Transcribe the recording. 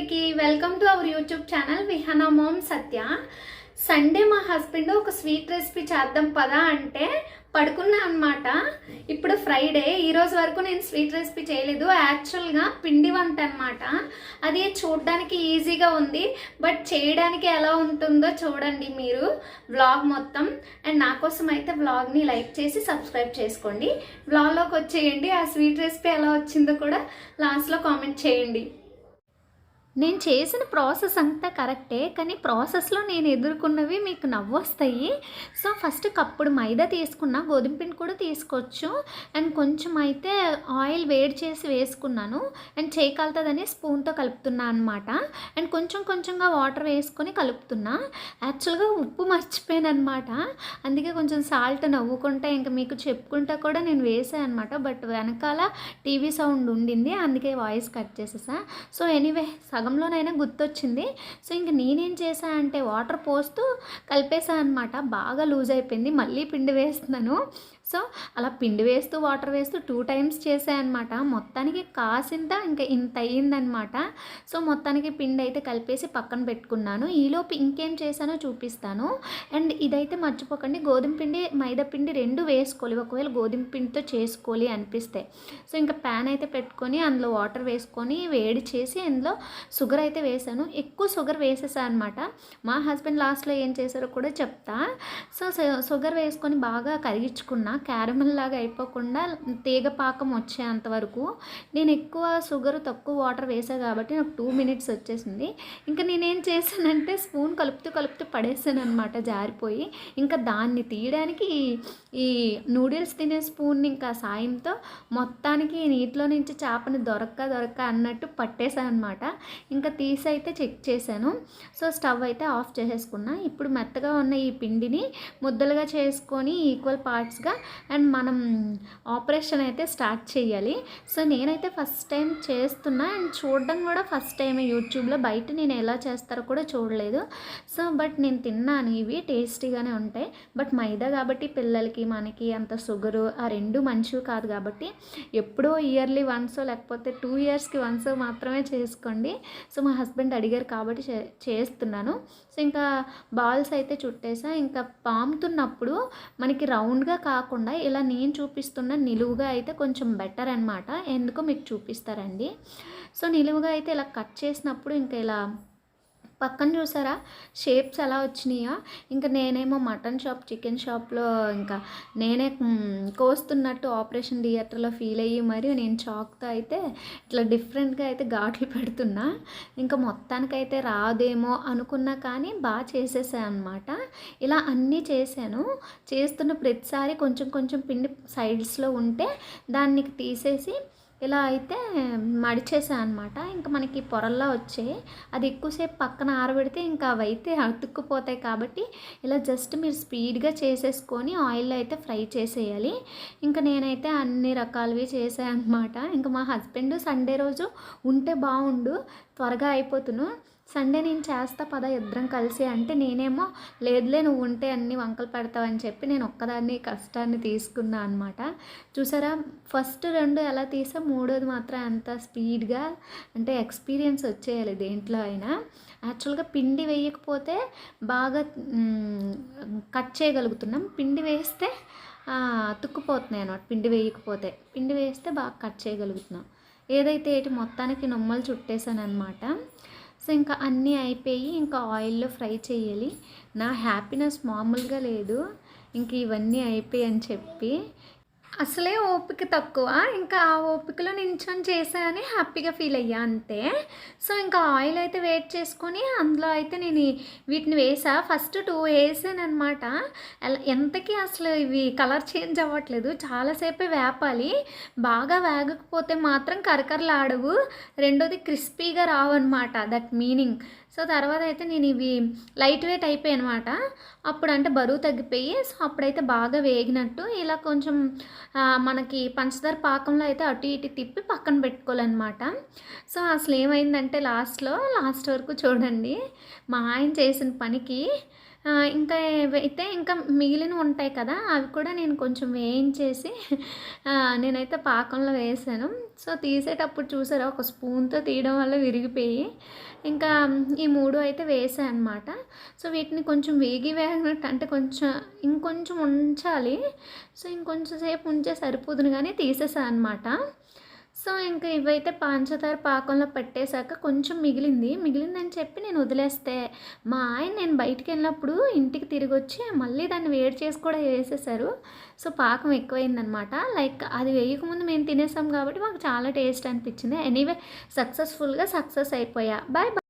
అందరికీ welcome to our YouTube channel Vihana mom Satya. Sunday మా husband ఒక స్వీట్ రెసిపీ చేద్దాం పదా అంటే పడుకున్నా అనమాట. ఇప్పుడు ఫ్రైడే, ఈరోజు వరకు నేను స్వీట్ రెసిపీ చేయలేదు. యాక్చువల్గా పిండి వంట అనమాట. అది చూడడానికి ఈజీగా ఉంది, బట్ చేయడానికి ఎలా ఉంటుందో చూడండి మీరు వ్లాగ్ మొత్తం. అండ్ నా కోసం అయితే వ్లాగ్ని లైక్ చేసి సబ్స్క్రైబ్ చేసుకోండి. వ్లాగ్లోకి వచ్చేయండి. ఆ స్వీట్ రెసిపీ ఎలా వచ్చిందో కూడా లాస్ట్లో కామెంట్ చేయండి. నేను చేసిన ప్రాసెస్ అంతా కరెక్టే, కానీ ప్రాసెస్లో నేను ఎదుర్కొన్నవి మీకు నవ్వొస్తాయి. సో ఫస్ట్ కప్పుడు మైదా తీసుకున్నా, గోధుమ పిండి కూడా తీసుకోవచ్చు. అండ్ కొంచెం అయితే ఆయిల్ వేడి చేసి వేసుకున్నాను. అండ్ చేయి కలుతుందని స్పూన్తో కలుపుతున్నా అనమాట. అండ్ కొంచెం కొంచెంగా వాటర్ వేసుకొని కలుపుతున్నా. యాక్చువల్గా ఉప్పు మర్చిపోయాను అనమాట. అందుకే కొంచెం సాల్ట్ నవ్వుకుంటా ఇంకా మీకు చెప్పుకుంటా కూడా నేను వేసాను అనమాట. బట్ వెనకాల టీవీ సౌండ్ ఉండింది, అందుకే వాయిస్ కట్ చేసేసా. సో ఎనీవే సగంలోనైనా గుర్తొచ్చింది. సో ఇంక నేనేం చేశా అంటే వాటర్ పోస్తూ కలిపేసా అనమాట. బాగా లూజ్ అయిపోయింది. మళ్ళీ పిండి వేస్తున్నాను. సో అలా పిండి వేస్తూ వాటర్ వేస్తూ 2 టైమ్స్ చేసాను అనమాట. మొత్తానికి కాసింత ఇంకా ఇంత అయ్యిందనమాట. సో మొత్తానికి పిండి అయితే కలిపేసి పక్కన పెట్టుకున్నాను. ఈలోపు ఇంకేం చేశానో చూపిస్తాను. అండ్ ఇదైతే మర్చిపోకండి, గోధుమ పిండి మైదా పిండి 2 వేసుకోవాలి ఒకవేళ గోధుమ పిండితో చేసుకోవాలి అనిపిస్తే. సో ఇంకా ప్యాన్ అయితే పెట్టుకొని అందులో వాటర్ వేసుకొని వేడి చేసి అందులో షుగర్ అయితే వేసాను. ఎక్కువ షుగర్ వేసేసాను అనమాట. మా హస్బెండ్ లాస్ట్లో ఏం చేశారో కూడా చెప్తా. సో షుగర్ వేసుకొని బాగా కరిగించుకున్నా. క్యారమెల్ లాగా అయిపోకుండా తీగ పాకం వచ్చేంతవరకు. నేను ఎక్కువ షుగర్ తక్కువ వాటర్ వేసాను కాబట్టి నాకు 2 మినిట్స్ వచ్చేసింది. ఇంకా నేనేం చేశానంటే స్పూన్ కలుపుతూ కలుపుతూ పడేసాను అనమాట, జారిపోయి. ఇంకా దాన్ని తీయడానికి ఈ నూడిల్స్ తినే స్పూన్ ఇంకా సాయంతో మొత్తానికి నీటిలో నుంచి చేపని దొరక్క అన్నట్టు పట్టేశాను అనమాట. ఇంకా తీసి అయితే చెక్ చేశాను. సో స్టవ్ అయితే ఆఫ్ చేసేసుకున్నా. ఇప్పుడు మెత్తగా ఉన్న ఈ పిండిని ముద్దలుగా చేసుకొని ఈక్వల్ పార్ట్స్గా అండ్ మనం ఆపరేషన్ అయితే స్టార్ట్ చేయాలి. సో నేనైతే ఫస్ట్ టైం చేస్తున్నా అండ్ చూడడం కూడా ఫస్ట్ టైం యూట్యూబ్లో. బయట నేను ఎలా చేస్తారో కూడా చూడలేదు. సో బట్ నేను తిన్నాను, ఇవి టేస్టీగానే ఉంటాయి. బట్ మైదా కాబట్టి పిల్లలకి మనకి అంత షుగరు ఆ 2 మంచివి కాదు కాబట్టి ఎప్పుడో ఇయర్లీ వన్స్ లేకపోతే 2 ఇయర్స్కి వన్స్ మాత్రమే చేసుకోండి. సో మా హస్బెండ్ అడిగారు కాబట్టి చేస్తున్నాను. సో ఇంకా బాల్స్ అయితే చుట్టేసా. ఇంకా పాముతున్నప్పుడు మనకి రౌండ్గా కాకుండా ఇలా నేను చూపిస్తున్న నిలువుగా అయితే కొంచెం బెటర్ అనమాట. ఎందుకో మీకు చూపిస్తారండి. సో నిలువుగా అయితే ఇలా కట్ చేసినప్పుడు ఇంకా ఇలా పక్కన చూసారా షేప్స్ ఎలా వచ్చినాయో. ఇంకా నేనేమో మటన్ షాప్ చికెన్ షాప్లో ఇంకా నేనే కోస్తున్నట్టు ఆపరేషన్ థియేటర్లో ఫీల్ అయ్యి మరి నేను చాక్తో అయితే ఇట్లా డిఫరెంట్గా అయితే ఘాట్లు పెడుతున్నా. ఇంకా మొత్తానికైతే రాదేమో అనుకున్నా కానీ బాగా చేసేసాను అనమాట. ఇలా అన్నీ చేశాను. చేస్తున్న ప్రతిసారి కొంచెం కొంచెం పిండి సైడ్స్లో ఉంటే దాన్ని తీసేసి ఇలా అయితే మడిచేసాను అనమాట. ఇంకా మనకి పొరల్లా వచ్చాయి. అది ఎక్కువసేపు పక్కన ఆరబెడితే ఇంకా అవైతే అతుక్కుపోతాయి కాబట్టి ఇలా జస్ట్ మీరు స్పీడ్గా చేసేసుకొని ఆయిల్లో అయితే ఫ్రై చేసేయాలి. ఇంకా నేనైతే అన్ని రకాలవి చేసాను అనమాట. ఇంకా మా హస్బెండ్ సండే రోజు ఉంటే బాగుండు, త్వరగా అయిపోతును, సండే నేను చేస్తా పదా ఇద్దరం కలిసి అంటే నేనేమో లేదులే నువ్వు ఉంటే అన్ని వంకలు పెడతావని చెప్పి నేను ఒక్కదాన్ని కష్టాన్ని తీసుకున్నా అనమాట. చూసారా ఫస్ట్ 2 ఎలా తీసా, 3వది మాత్రం అంత స్పీడ్గా అంటే ఎక్స్పీరియన్స్ వచ్చేయాలి దేంట్లో అయినా. యాక్చువల్గా పిండి వేయకపోతే బాగా కట్ చేయగలుగుతున్నాం, పిండి వేస్తే తుక్కుపోతున్నాయి అన్నమాట. పిండి వేయకపోతే, పిండి వేస్తే బాగా కట్ చేయగలుగుతున్నాం. ఏదైతే మొత్తానికి నొమ్మలు చుట్టేసాను అనమాట. సో ఇంకా అన్నీ అయిపోయి ఇంకా ఆయిల్లో ఫ్రై చేయాలి. నా హ్యాపీనెస్ మామూలుగా లేదు. ఇంక ఇవన్నీ అయిపోయి అని చెప్పి అసలే ఓపిక తక్కువ. ఇంకా ఆ ఓపికలో నించొని చేశానని హ్యాపీగా ఫీల్ అయ్యా అంతే. సో ఇంకా ఆయిల్ అయితే వేడి చేసుకొని అందులో అయితే నేను వీటిని వేసా. ఫస్ట్ 2 వేసాను అనమాట. ఎంతకీ అసలు ఇవి కలర్ చేంజ్ అవ్వట్లేదు, చాలాసేపే వేపాలి. బాగా వేగకపోతే మాత్రం కరకరలాడవు, రెండోది క్రిస్పీగా రావన్నమాట, దట్ మీనింగ్. సో తర్వాత అయితే నేను ఇవి లైట్ వెయిట్ అయిపోయాయి అనమాట. అప్పుడు అంటే బరువు తగ్గిపోయి. సో అప్పుడైతే బాగా వేగినట్టు ఇలా కొంచెం మనకి పంచదార పాకంలో అయితే అటు ఇటు తిప్పి పక్కన పెట్టుకోవాలన్నమాట. సో అసలు ఏమైందంటే లాస్ట్ వరకు చూడండి, మా ఆయన చేసిన పనికి ఇంకా ఏవైతే ఇంకా మిగిలినవి ఉంటాయి కదా, అవి కూడా నేను కొంచెం వేయించేసి నేనైతే పాకంలో వేసాను. సో తీసేటప్పుడు చూసారా, ఒక స్పూన్తో తీయడం వల్ల విరిగిపోయి, ఇంకా ఈ 3 అయితే వేసాను అనమాట. సో వీటిని కొంచెం వేగినట్టు అంటే కొంచెం ఇంకొంచెం ఉంచాలి. సో ఇంకొంచెం సేపు ఉంచే సరిపోదును కానీ తీసేసాను అనమాట. సో ఇంకా ఇవైతే పంచదార పాకంలో పెట్టేశాక కొంచెం మిగిలిందని చెప్పి నేను వదిలేస్తే, మా ఆయన నేను బయటికి వెళ్ళినప్పుడు ఇంటికి తిరిగి వచ్చి మళ్ళీ దాన్ని వేడి చేసి కూడా వేసేసారు. సో పాకం ఎక్కువైందనమాట. లైక్ అది వేయకముందు మేము తినేసాం కాబట్టి మాకు చాలా టేస్ట్ అనిపించింది. ఎనీవే సక్సెస్ అయిపోయా. Bye bye.